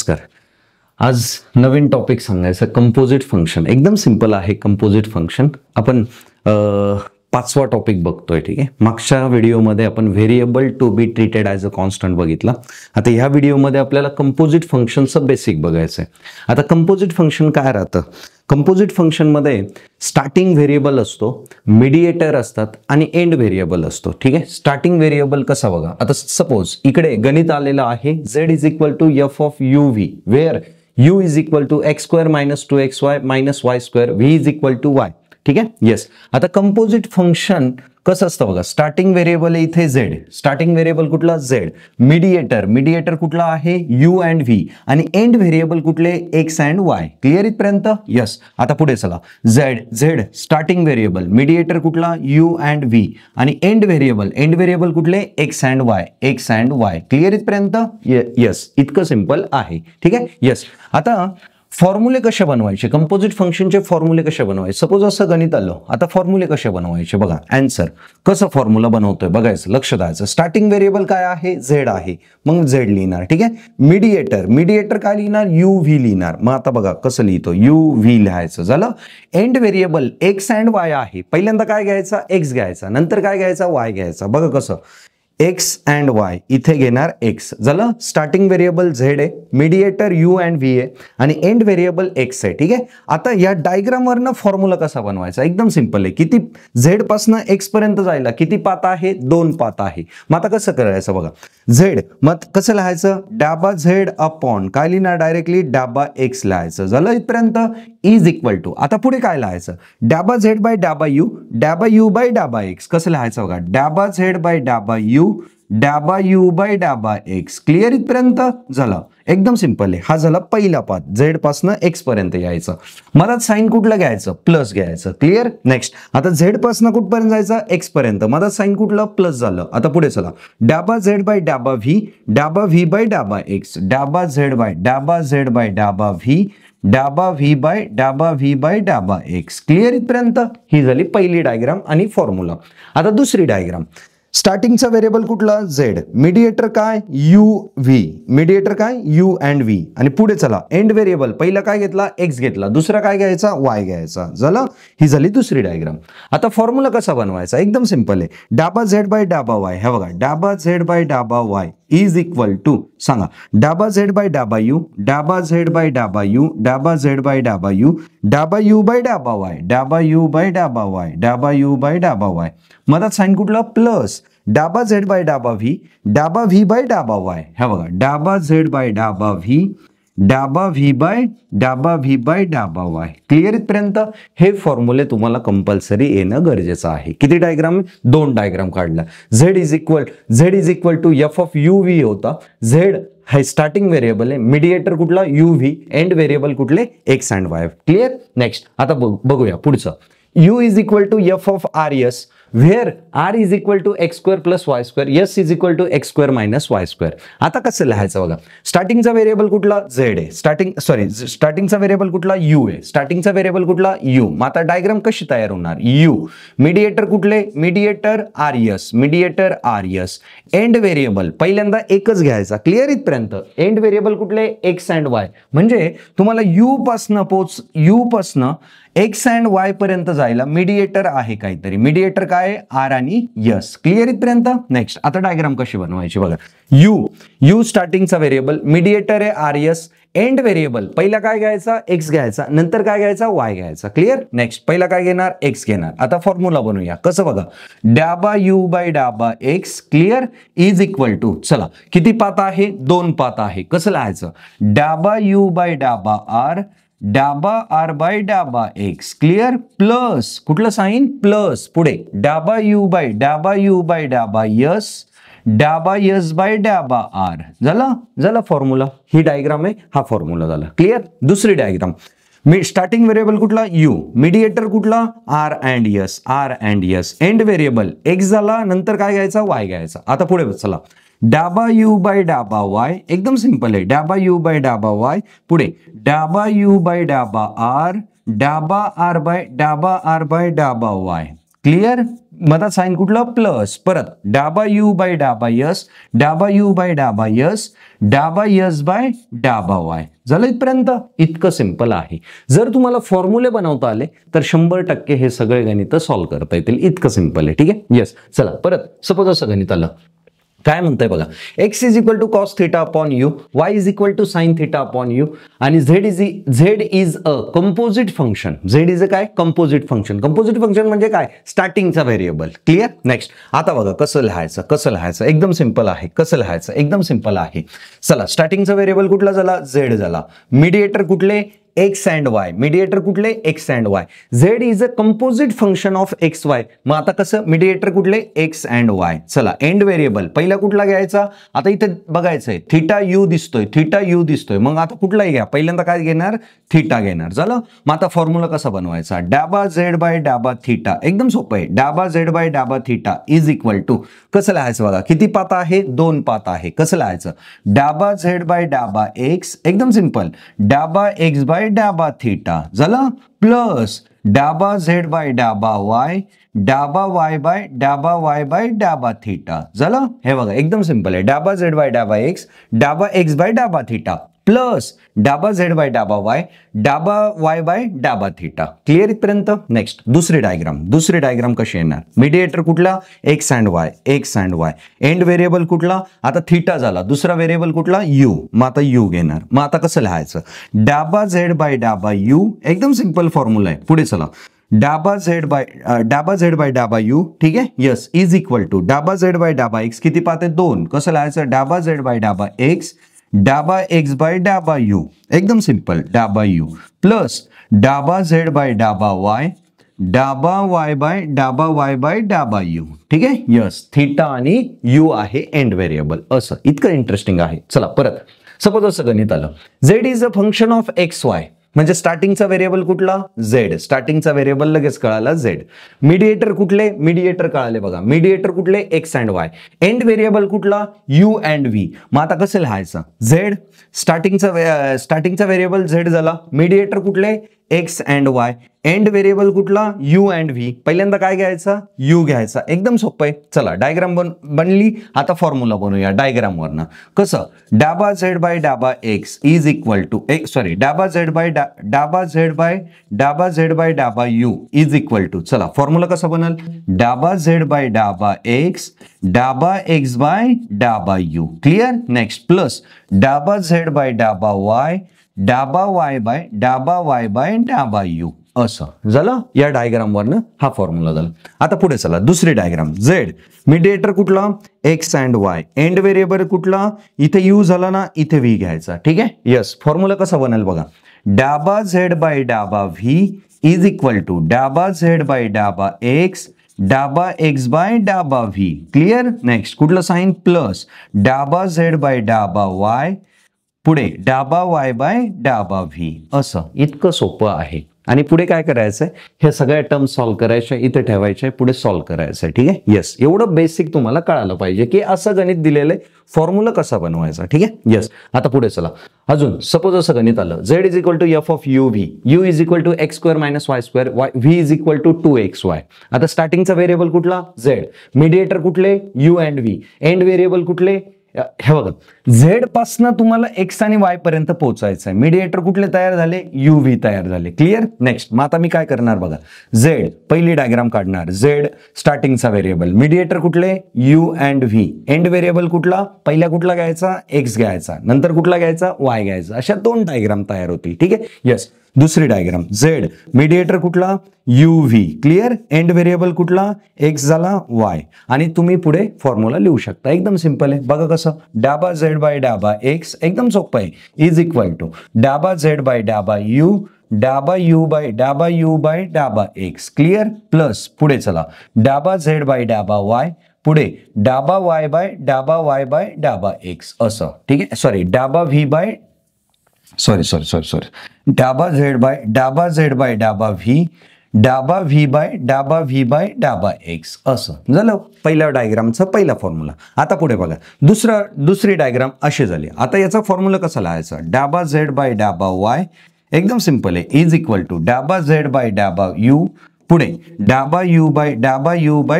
नमस्कार. आज नवीन टॉपिक सांगायचं कंपोजिट फंक्शन. एकदम सिंपल आहे कंपोजिट फंक्शन. आपण पाचवा टॉपिक बघतोय. ठीक आहे. मागच्या व्हिडिओमध्ये आपण variable to be treated as a constant बघितला. आता ह्या व्हिडिओमध्ये आपल्याला कंपोजिट फंक्शनचं बेसिक बघायचं आहे. आता कंपोजिट फंक्शन काय राहतं? कंपोजिट फंक्शनमध्ये स्टार्टिंग व्हेरिएबल असतो, मिडिएटर असतात आणि एंड व्हेरिएबल असतो. ठीक आहे. स्टार्टिंग व्हेरिएबल कसा बघा. आता सपोज इकडे गणित आलेलं आहे z is equal to f of u v, where u is equal to x square minus 2xy minus y square, v is equal to y. ठीक आहे. येस. आता कंपोजिट फंक्शन कसं असतं बघा. स्टार्टिंग व्हेरिएबल इथे z, स्टार्टिंग व्हेरिएबल कुठला z, mediator कुठला आहे u अँड v, आणि एंड व्हेरिएबल कुठले x अँड y. क्लिअर इथपर्यंत? यस. आता पुढे चला. z स्टार्टिंग व्हेरिएबल, मिडिएटर कुठला u अँड v, आणि एंड व्हेरिएबल कुठले x अँड y. क्लिअर इथपर्यंत? यस. इतकं सिंपल आहे. ठीक आहे. यस. आता फॉर्म्युले कसे बनवायचे, कंपोजिट फंक्शनचे फॉर्म्युले कसे बनवायचे. सपोज असं गणित आलं, आता फॉर्म्युले कसे बनवायचे बघा. आन्सर कसं फॉर्म्युला बनवतोय बघायचं, लक्ष द्यायचं. स्टार्टिंग व्हेरिएबल काय आहे? z आहे, मग z लिहिणार. ठीक आहे. मिडिएटर काय लिहिणार? u v लिहिणार. मग आता बघा कसं लिहितो, u v लिहायचं. झालं. End variable x and y आहे. पहिल्यांदा काय घ्यायचा? x घ्यायचा, नंतर काय घ्यायचा? y घ्यायचा. बघा कसं, x अँड y इथे घेणार x. झालं. स्टार्टिंग व्हेरिएबल z आहे, मिडिएटर u अँड v आहे, आणि एंड व्हेरिएबल x आहे. ठीक आहे. आता या डायग्राम वरनं फॉर्म्युला कसा बनवायचा? एकदम सिंपल आहे. किती z पासून x पर्यंत जायला किती पाथ आहे? 2 पाथ आहे. मग आता कसं करायचं बघा. z मग कसं लिहायचं? डाबा z अपॉन काय लिहिणार? डायरेक्टली डाबा x लिहायचं. झालं इथपर्यंत? इज इक्वल टू, आता पुढे काय लिहायचं? डाबा z बाय डाबा u बाय डाबा x. कसं लिहायचं बघा. डाबा z बाय डाबा u बाय डाबा x. क्लिअर इथपर्यंत? झालं. एकदम सिंपल आहे. हा झाला पहिला पाथ, z पासून x पर्यंत यायचं. मला साइन कुठलं घ्यायचं? प्लस घ्यायचं. क्लिअर. नेक्स्ट. आता z पासून कुठपर्यंत जायचं? x पर्यंत. माझा साइन कुठलं? प्लस झालं. आता पुढे चला. डाबा z बाय डाबा v बाय डाबा x. डाबा z बाय डाबा v, डाबा v बाय डाबा x. क्लिअर इथपर्यंत? ही झाली पहिली डायग्राम आणि फॉर्म्युला. आता दुसरी डायग्राम. स्टार्टिंगचा व्हेरिएबल कुठला? z, मिडिएटर काय? मिडिएटर काय? u अँड v, आणि पुढे चला. एंड व्हेरिएबल पहिला काय घेतला? x घेतला, दुसरा काय घ्यायचा? y घ्यायचा. झालं. ही झाली दुसरी डायग्राम. आता फॉर्म्युला कसा बनवायचा? एकदम सिंपल आहे. डाबा z बाय डाबा y, हे बघा. डाबा z बाय डाबा y इज इक्वल टू, सांगा. डाबा z बाय डाबा u, डाबा z बाय डाबा u, डाबा z बाय डाबा u, डाबा u बाय डाबा y, डाबा u बाय डाबा y, डाबा u बाय डाबा y. मधात साइन कुठला? प्लस. डाबा z बाय डाबा v, डाबा v बाय डाबा y, हे बघा. डाबा z बाय डाबा v, डाबा v बाय डाबा y. क्लिअर इथपर्यंत? हे फॉर्म्युले तुम्हाला कंपल्सरी येणं गरजेचं आहे. किती डायग्राम? 2 डायग्राम काढला. z is equal to f of u v होता. z हे स्टार्टिंग व्हेरिएबल आहे, मिडिएटर कुठला? u v, एंड व्हेरिएबल कुठले? x and y. Clear. Next. आता बघूया पुढचं. u is equal to f of r s, where r is equal to x square plus y square, s is equal to x square minus y square. आता कसं लिहायचं बघा. स्टार्टिंगचा variable कुठला? z आहे. स्टार्टिंगचा व्हेरिएबल कुठला? u आहे. स्टार्टिंगचा व्हेरिएबल कुठला? u. मग आता डायग्राम कशी तयार होणार? u, मिडिएटर कुठले? Mediator r s, end variable पहिल्यांदा एकच घ्यायचा. क्लिअर इथपर्यंत? एंड व्हेरिएबल कुठले? x and y. म्हणजे तुम्हाला u पासनं x अँड y पर्यंत जायला मिडिएटर आहे काहीतरी. मिडिएटर काय? r आणि s. क्लिअर इथपर्यंत? नेक्स्ट. आता डायग्राम कशी बनवायची बघा. u स्टार्टिंगचा व्हेरिएबल, मिडिएटर आहे r s, एंड व्हेरिएबल पहिला काय घ्यायचा? x घ्यायचा, नंतर काय घ्यायचा? y घ्यायचा. क्लिअर. नेक्स्ट. पहिला काय घेणार? x घेणार. आता फॉर्म्युला बनवूया. कसं बघा. डाबा u बाय डाबा x. Clear. Is equal to, चला किती पाथ आहे? 2 पाथ आहे. कसं लिहायचं? डाबा u बाय डाबा r, डाबा r बाय डाबा x. क्लिअर. प्लस कुठलं साइन? प्लस. पुढे डाबा u बाय डाबा s, डाबा s बाय डाबा r. झालं फॉर्म्युला. ही डायग्राम आहे, हा फॉर्म्युला झाला. क्लिअर. दुसरी डायग्राम. स्टार्टिंग व्हेरिएबल कुठला? u, मिडिएटर कुठला? r and s, end variable x झाला, नंतर काय घ्यायचा? y घ्यायचा. आता पुढे चला. डाबा u बाय डाबा y, एकदम सिंपल आहे. डाबा u बाय डाबा y, पुढे डाबा u बाय डाबा r, डाबा r बाय डाबा y. क्लिअर, मधात साईन कुठलं प्लस, परत डाबा यू बाय डाबा यस, डाबा यू बाय डाबा यस, डाबा यस बाय डाबा वाय. झालं इथपर्यंत. इतकं सिंपल आहे. जर तुम्हाला फॉर्म्युले बनवता आले तर 100% हे सगळे गणित सॉल्व्ह करता येतील. इतकं सिंपल आहे. ठीक आहे. येस. चला परत सपोज असं गणित आलं, काय म्हणताय बघा, x is equal to cos theta upon u, y is equal to sine theta upon u, आणि z is a composite function. z is a काय, कंपोजिट फंक्शन. कंपोजिट फंक्शन म्हणजे काय, स्टार्टिंगचा व्हेरिएबल. क्लिअर. नेक्स्ट आता बघा कसं लिहायचं, एकदम simple आहे. कसं लिहायचं, एकदम सिंपल आहे. चला, स्टार्टिंगचा व्हेरिएबल कुठला झाला, z झाला. मीडिएटर कुठले, एक्स अँड वाय. मीडिएटर कुठले, x and Y. Z is a composite function of x Y. मग आता कसं, मीडिएटर कुठले, एक्स अँड वाय. चला, एंड व्हेरिएबल पहिला कुठला घ्यायचा, आता इथे बघायचंय थिटा यू दिसतोय, मग आता कुठलाही घ्या, पहिल्यांदा काय घेणार, थिटा घेणार. झालं. मग आता फॉर्म्युला कसा बनवायचा, डाबा झेड बाय डाबा थिटा. एकदम सोपं आहे. डाबा झेड बाय डाबा थिटा इज इक्वल टू, कसं लिहायचं बघा, किती पात आहे, 2 पात आहे. कसं लिहायचं, डाबा झेड बाय डाबा एक्स, एकदम सिंपल, डाबा एक्स बाय डाबा थिटा. झालं. प्लस डाबा झेड बाय डाबा वाय, डाबा वाय बाय डाबा वाय बाय डाबा थिटा. झालं. हे बघा एकदम सिंपल आहे. डाबा झेड बाय डाबा एक्स बाय डाबा थिटा, प्लस डाबा झेड बाय डाबा वाय बाय डाबा थिटा. क्लिअर इथपर्यंत. नेक्स्ट दुसरी डायग्राम कशी येणार, मीडिएटर कुठला, x and y. End variable कुठला, आता थिटा झाला. दुसरा व्हेरिएबल कुठला, यू. मग आता यू घेणार. मग आता कसं लिहायचं, डाबा झेड बाय डाबा यू. एकदम सिंपल फॉर्म्युला आहे. पुढे चला, डाबा झेड बाय डाबा यू. ठीक आहे. यस. इज इक्वल टू डाबा झेड बाय डाबा एक्स, किती पाहते, 2. कसं लिहायचं, डाबा झेड बाय डाबा एक्स, डाबा एक्स बाय डाबा यू. एकदम सिंपल, डाबा यू, प्लस डाबा झेड बाय डाबा वाय, डाबा वाय बाय डाबा यू. ठीक आहे. यस. थिटा आणि यू आहे एंड व्हेरिएबल. असं इतकं इंटरेस्टिंग आहे. चला परत सपोज असं गणित आलं, z is a function of x Y. म्हणजे स्टार्टिंगचा व्हेरिएबल कुठला, झेड. स्टार्टिंगचा व्हेरिएबल लगेच कळाला, झेड. मीडिएटर कुठले, मीडिएटर कळाले बघा. मीडिएटर कुठले, x and y. End variable कुठला, यू अँड व्ही. मग आता कसं लिहायचं, झेड स्टार्टिंगचा व्हेरिएबल झेड झाला. मीडिएटर कुठले, x and y. End variable कुठला, यू अँड व्ही. पहिल्यांदा काय घ्यायचा, यू घ्यायचा. एकदम सोपं आहे. चला, डायग्राम बनली. आता फॉर्म्युला बनवूया डायग्राम वरनं. कसं, डाबा झेड बाय डाबा एक्स इज इक्वल टू डाबा झेड बाय डाबा यू इज इक्वल टू. चला, फॉर्म्युला कसा बनल, डाबा झेड बाय डाबा एक्स, डाबा एक्स बाय डाबा यू. क्लिअर. नेक्स्ट प्लस डाबा झेड बाय डाबा वाय, डाबा वाय बाय डाबा यू. असं झालं. या डायग्राम वरनं हा फॉर्म्युला झाला. आता पुढे चला, दुसरी डायग्राम. झेड मीडिएटर कुठला, x and y. End variable कुठला, इथे यू झाला ना, इथे व्ही घ्यायचा. ठीक आहे. यस. फॉर्म्युला कसा बनेल बघा, डाबा झेड बाय डाबा व्ही इज इक्वल टू डाबा झेड बाय डाबा एक्स, डाबा एक्स बाय डाबा व्ही. क्लिअर. नेक्स्ट कुठलं साइन, प्लस डाबा झेड बाय डाबा वाय, पुढे डाबा वाय बाय डाबा व्ही. असं इतकं सोपं आहे. आणि पुढे काय करायचंय, हे सगळ्या टर्म सॉल्व्ह करायच्या, इथे ठेवायचे, पुढे सॉल्व्ह करायचंय. ठीक आहे. येस. एवढं बेसिक तुम्हाला कळालं पाहिजे की असं गणित दिलेलं आहे, फॉर्म्युला कसा बनवायचा. ठीक आहे. येस. आता पुढे चला. अजून सपोज असं गणित आलं, z is equal to f of u v, u is equal to x square minus y square, v is equal to 2xy. आता स्टार्टिंगचा व्हेरिएबल कुठला, झेड. मीडिएटर कुठले, u and v. End variable कुठले, हे बघा, झेड पासनं तुम्हाला x आणि वाय पर्यंत पोहोचायचं आहे. मीडिएटर कुठले तयार झाले, यू व्ही तयार झाले. क्लिअर. नेक्स्ट मग आता मी काय करणार बघा, झेड पहिली डायग्राम काढणार. झेड स्टार्टिंगचा व्हेरिएबल, मीडिएटर कुठले, u and v. End variable कुठला, पहिला कुठला घ्यायचा, एक्स घ्यायचा, नंतर कुठला घ्यायचा, वाय घ्यायचा. अशा 2 डायग्राम तयार होतील. ठीक आहे. यस. दुसरी डायग्राम, झेड मीडिएटर कुठला, u V. Clear. End variable कुठला, एक्स झाला, वाय. आणि तुम्ही पुढे फॉर्म्युला लिहू शकता. एकदम सिंपल आहे. बघा कसं, डाबा झेड बाय डाबा एक्स, एकदम सोपं आहे, इज इक्वल टू डाबा झेड बाय डाबा यू, डाबा यू बाय डाबा एक्स. क्लिअर. प्लस पुढे चला, डाबा झेड बाय डाबा वाय, पुढे डाबा वाय बाय डाबा एक्स. असं. ठीक आहे. सॉरी, डाबा व्ही बाय डाबा झेड बाय डाबा व्ही, डाबा व्ही बाय डाबा एक्स. असं झालं पहिल्या डायग्रामचा पहिला फॉर्म्युला. आता पुढे बघा, दुसरी डायग्राम अशी झाली. आता याचा फॉर्म्युला कसा लिहायचा, डाबा झेड बाय डाबा वाय, एकदम सिंपल आहे, इज इक्वल टू डाबा झेड बाय डाबा यू, पुढे डाबा यू बाय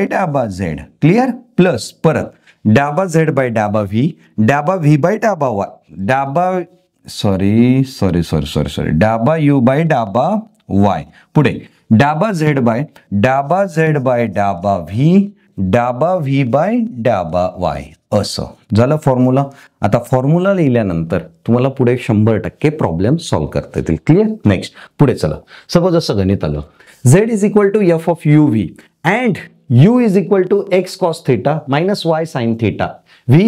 डाबा झेड क्लिअर प्लस परत डाबा झेड बाय डाबा व्ही बाय डाबा वाय डाबा यू बाय डाबा वाय पुढे डाबा झेड बाय डाबा व्ही बाय डाबा वाय असं झालं फॉर्म्युला. आता फॉर्म्युला लिहिल्यानंतर तुम्हाला पुढे 100% प्रॉब्लेम सॉल्व्ह करता येतील. क्लिअर. नेक्स्ट पुढे चला. सपोज असं गणित आलं z is equal to f of u v and u is equal to x cos theta minus y sine theta v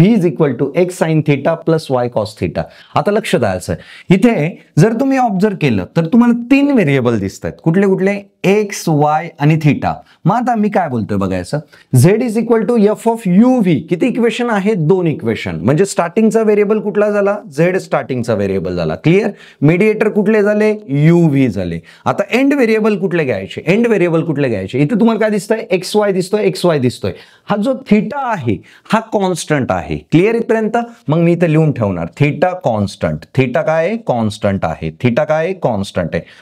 is equal to x sine theta plus y cos theta. आता लक्ष द्यायचं इथे जर तुम्ही observe केलं तर तुम्हाला 3 variable दिसत आहेत. कुठले कुठले? एक्स वाय आणि थिटा. मग आता मी काय बोलतोय बघायचं z is equal to f of u v. किती इक्वेशन आहे? 2 इक्वेशन. म्हणजे स्टार्टिंगचा व्हेरिएबल कुठला झाला? z स्टार्टिंगचा व्हेरिएबल झाला. क्लिअर. मीडिएटर कुठले झाले? यू व्ही झाले. आता एंड व्हेरिएबल कुठले घ्यायचे? इथे तुम्हाला काय दिसतंय? एक्स वाय दिसतोय. हा जो थिटा आहे हा कॉन्स्टंट आहे. क्लिअर इथपर्यंत. मग मी इथे लिहून ठेवणार थिटा कॉन्स्टंट. थिटा काय आहे? कॉन्स्टंट आहे.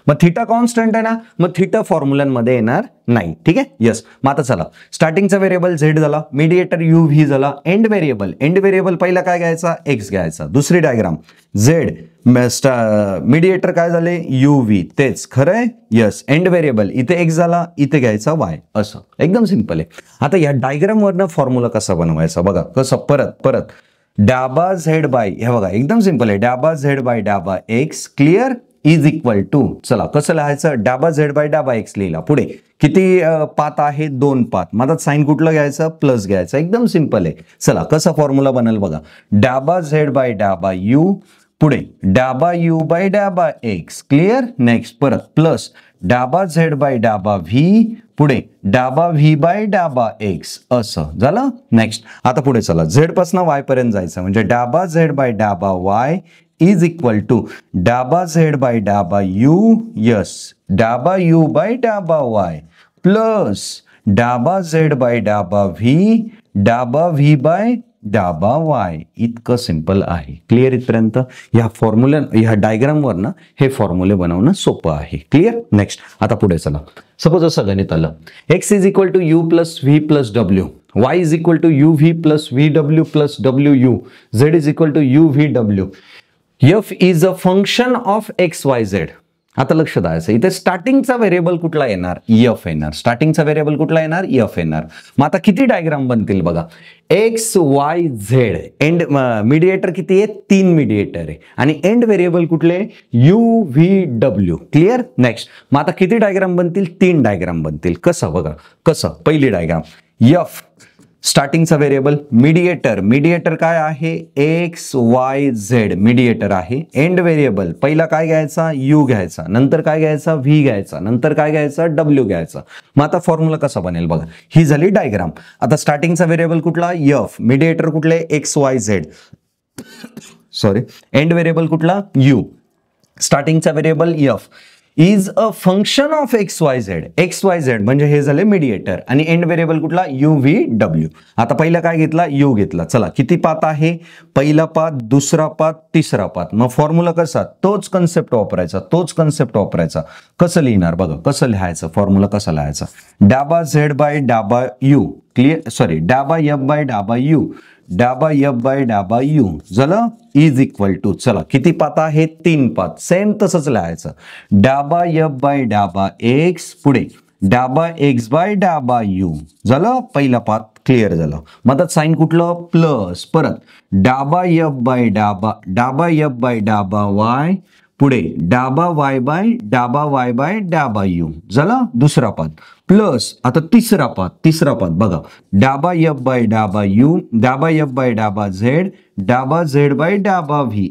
मग थिटा कॉन्स्टंट आहे ना, मग थिटा फॉर्म्युलांमध्ये येणार नाही. ठीक आहे. यस. मग आता चला स्टार्टिंगचा व्हेरिएबल झेड झाला, मीडिएटर यू व्ही झाला, एंड व्हेरिएबल पहिला काय घ्यायचा? एक्स घ्यायचा. दुसरी डायग्राम झेड मीडिएटर काय झाले? U V. तेच खरंय. यस. एंड व्हेरिएबल इथे एक्स झाला, इथे घ्यायचा वाय. असं एकदम सिंपल आहे. आता या डायग्राम वरनं फॉर्म्युला कसा बनवायचा बघा. कसं? परत डाबा झेड बाय, हे बघा एकदम सिंपल आहे. डाबा झेड बाय डाबा x clear is equal to, चला कसं लिहायचं? डाबा झेड बाय डाबा एक्स लिहिला. पुढे किती पाथ आहे? 2 पाथ. माझा साइन कुठलं घ्यायचं? प्लस घ्यायचं. एकदम सिंपल आहे. चला कसा फॉर्म्युला बनेल बघा. डाबा झेड बाय डाबा यू, पुढे डाबा यू बाय डाबा एक्स क्लिअर. नेक्स्ट परत प्लस डाबा झेड बाय डाबा व्ही, पुढे डाबा व्ही बाय डाबा एक्स. असं झालं. नेक्स्ट आता पुढे चला झेड पासून वाय पर्यंत जायचं. म्हणजे डाबा झेड बाय डाबा वाय इज इक्वल टू डाबा झेड बाय डाबा यू, यस, डाबा यू बाय डाबा वाय प्लस डाबा झेड बाय डाबा व्ही बाय डाबा वाय. इतकं सिंपल आहे. क्लिअर इथपर्यंत. ह्या फॉर्म्युला ह्या डायग्रामवर ना हे फॉर्म्युले बनवणं सोपं आहे. क्लिअर. नेक्स्ट आता पुढे चला. सपोज असं गणित आलं x is equal to U plus V plus W, y is equal to U V plus V W plus W U, z is equal to U V W, f is a function of x Y Z. आता लक्ष द्यायचं इथे स्टार्टिंगचा variable कुठला येणार? F येणार. मग आता किती डायग्राम बनतील बघा. X Y z end mediator किती आहे? 3 मीडिएटर आहे. आणि एंड व्हेरिएबल कुठले? U V W. Clear. Next मग आता किती डायग्राम बनतील? 3 डायग्राम बनतील. कसं बघा. कसं? पहिली डायग्राम एफ स्टार्टिंगचा व्हेरिएबल, मीडिएटर काय आहे? एक्स वाय झेड मीडिएटर आहे. एंड व्हेरिएबल पहिला काय घ्यायचा? यू घ्यायचा, नंतर काय घ्यायचा? व्ही घ्यायचा, नंतर काय घ्यायचा? डब्ल्यू घ्यायचा. मग आता फॉर्म्युला कसा बनेल बघा. ही झाली डायग्राम. आता स्टार्टिंगचा व्हेरिएबल कुठला? एफ. मीडिएटर कुठले? X Y z. End variable कुठला? यू. स्टार्टिंगचा variable f is a function of x Y z म्हणजे हे झाले मीडिएटर. आणि एंड व्हेरिएबल कुठला? यू व्ही डब्ल्यू. आता पहिला काय घेतला? यू घेतला. चला किती पाथ आहे? पहिला पाथ, दुसरा पाथ, तिसरा पाथ. मग फॉर्म्युला कसा? तोच कन्सेप्ट वापरायचा. कसं लिहिणार बघा. कसं लिहायचं? फॉर्म्युला कसा लिहायचा? डाबा झेड बाय डाबा यू क्लिअर. डाबा एफ बाय डाबा यू झालं इज इक्वल टू, चला किती पाथ आहे? 3 पाथ. सेम तसंच लिहायचं. डाबा एफ बाय डाबा एक्स, पुढे डाबा एक्स बाय डाबा यू झालं. पहिला पाथ क्लिअर झालं. मग आता साइन कुठलं? प्लस. परत डाबा एफ बाय डाबा वाय, पुढे डाबा वाय बाय डाबा यू झालं. दुसरा पाथ प्लस. आता तिसरा पाथ बघा. डाबा एफ बाय डाबा डाबा झेड बाय डाबा व्ही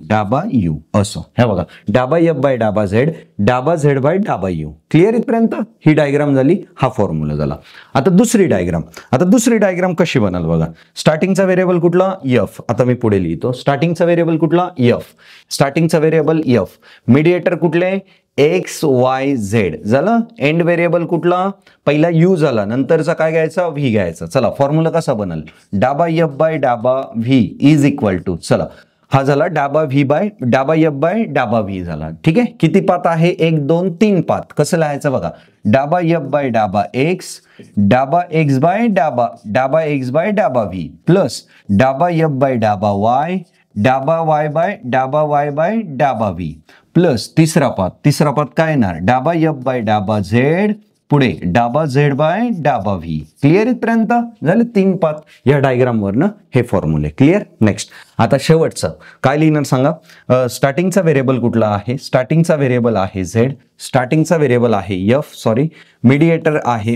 डाबा यू असं. हे बघा डाबा एफ बाय डाबा झेड बाय डाबा यू. क्लिअर इथपर्यंत. ही डायग्राम झाली. हा फॉर्म्युला झाला. आता दुसरी डायग्राम कशी बनाल बघा. स्टार्टिंगचा व्हेरिएबल कुठला? एफ. आता मी पुढे लिहितो. स्टार्टिंगचा व्हेरिएबल कुठला? एफ. मीडिएटर कुठले? एक्स वाय झेड झालं. एंड व्हेरिएबल कुठला? पहिला यू झाला, नंतरचा काय घ्यायचा? व्ही घ्यायचा. चला फॉर्म्युला कसा बनल? डाबा एफ बाय डाबा व्ही इज इक्वल टू, चला हा झाला डाबा व्ही बाय डाबा एफ बाय डाबा व्ही झाला. ठीक आहे, किती पाथ आहे? 1 2 3 पाथ. कसं लिहायचं बघा, डाबा एफ बाय डाबा एक्स, डाबा एक्स बाय डाबा एक्स बाय डाबा व्ही प्लस डाबा एफ बाय डाबा वाय, डाबा वाय बाय डाबा व्ही प्लस तिसरा पाथ काय येणार? डाबा एफ बाय डाबा झेड पुढे डाबा झेड बाय डाबा व्ही. क्लिअर इथपर्यंत झाले 3 पाथ. या डायग्राम वरनं हे फॉर्म्युले क्लिअर. नेक्स्ट आता शेवटचं काय लिहिणार सांगा. स्टार्टिंगचा व्हेरिएबल कुठला आहे? स्टार्टिंगचा व्हेरिएबल आहे झेड, स्टार्टिंगचा व्हेरिएबल आहे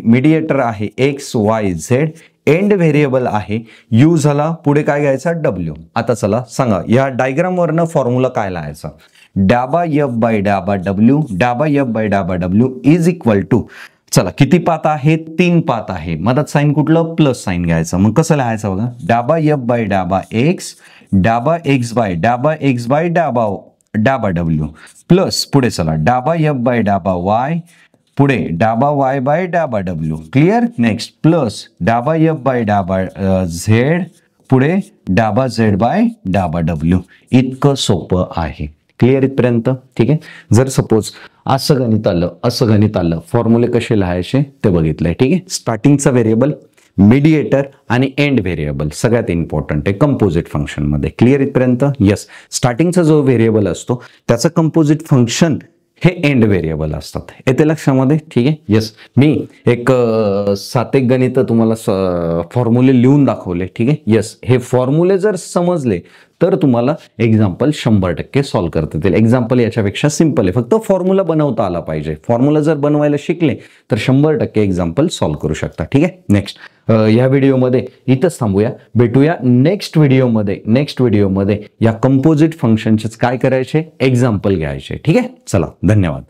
मीडिएटर आहे x Y z, end variable आहे यू झाला, पुढे काय घ्यायचा? डब्ल्यू. आता चला सांगा या डायग्राम वरनं फॉर्म्युला काय लिहायचा? डाबा एफ बाय डाबा डब्ल्यू इज इक्वल टू, चला किती पाथ आहे? 3 पाथ आहे. मधात साइन कुठलं? प्लस साइन घ्यायचं. मग कसं लिहायचं बघा, डाबा एफ बाय डाबा एक्स, डाबा एक्स बाय डाबा डब्ल्यू प्लस पुढे चला डाबा एफ बाय डाबा वाय, पुढे डाबा वाय बाय डाबा डब्ल्यू. क्लिअर. नेक्स्ट प्लस डाबा एफ बाय डाबा झेड, पुढे डाबा झेड बाय डाबा डब्ल्यू. इतकं सोपं आहे. क्लिअर इथपर्यंत. ठीक आहे, जर सपोज असं गणित आलं फॉर्म्युले कसे लिहायचे ते बघितलंय. ठीक आहे, स्टार्टिंगचा व्हेरिएबल, मीडिएटर आणि एंड व्हेरिएबल सगळ्यात इम्पॉर्टंट आहे कंपोजिट फंक्शन मध्ये. क्लिअर इथपर्यंत. येस, स्टार्टिंगचा जो व्हेरिएबल असतो त्याचं कंपोजिट फंक्शन हे एंड व्हेरिएबल असतात. येते लक्षामध्ये. ठीक आहे. येस, मी एक 7 गणित तुम्हाला फॉर्म्युले लिहून दाखवले. ठीक आहे. येस, हे फॉर्म्युले जर समजले तर तुम्हाला एक्झाम्पल 100% सॉल्व्ह करता येतील. एक्झाम्पल याच्यापेक्षा सिंपल आहे, फक्त फॉर्म्युला बनवता आला पाहिजे. फॉर्म्युला जर बनवायला शिकले तर 100% एक्झाम्पल सॉल्व्ह करू शकता. ठीक आहे. नेक्स्ट या व्हिडिओमध्ये इथंच थांबूया. भेटूया नेक्स्ट व्हिडिओमध्ये या कंपोजिट फंक्शनचे काय करायचे एक्झाम्पल घ्यायचे. ठीक आहे. चला, धन्यवाद.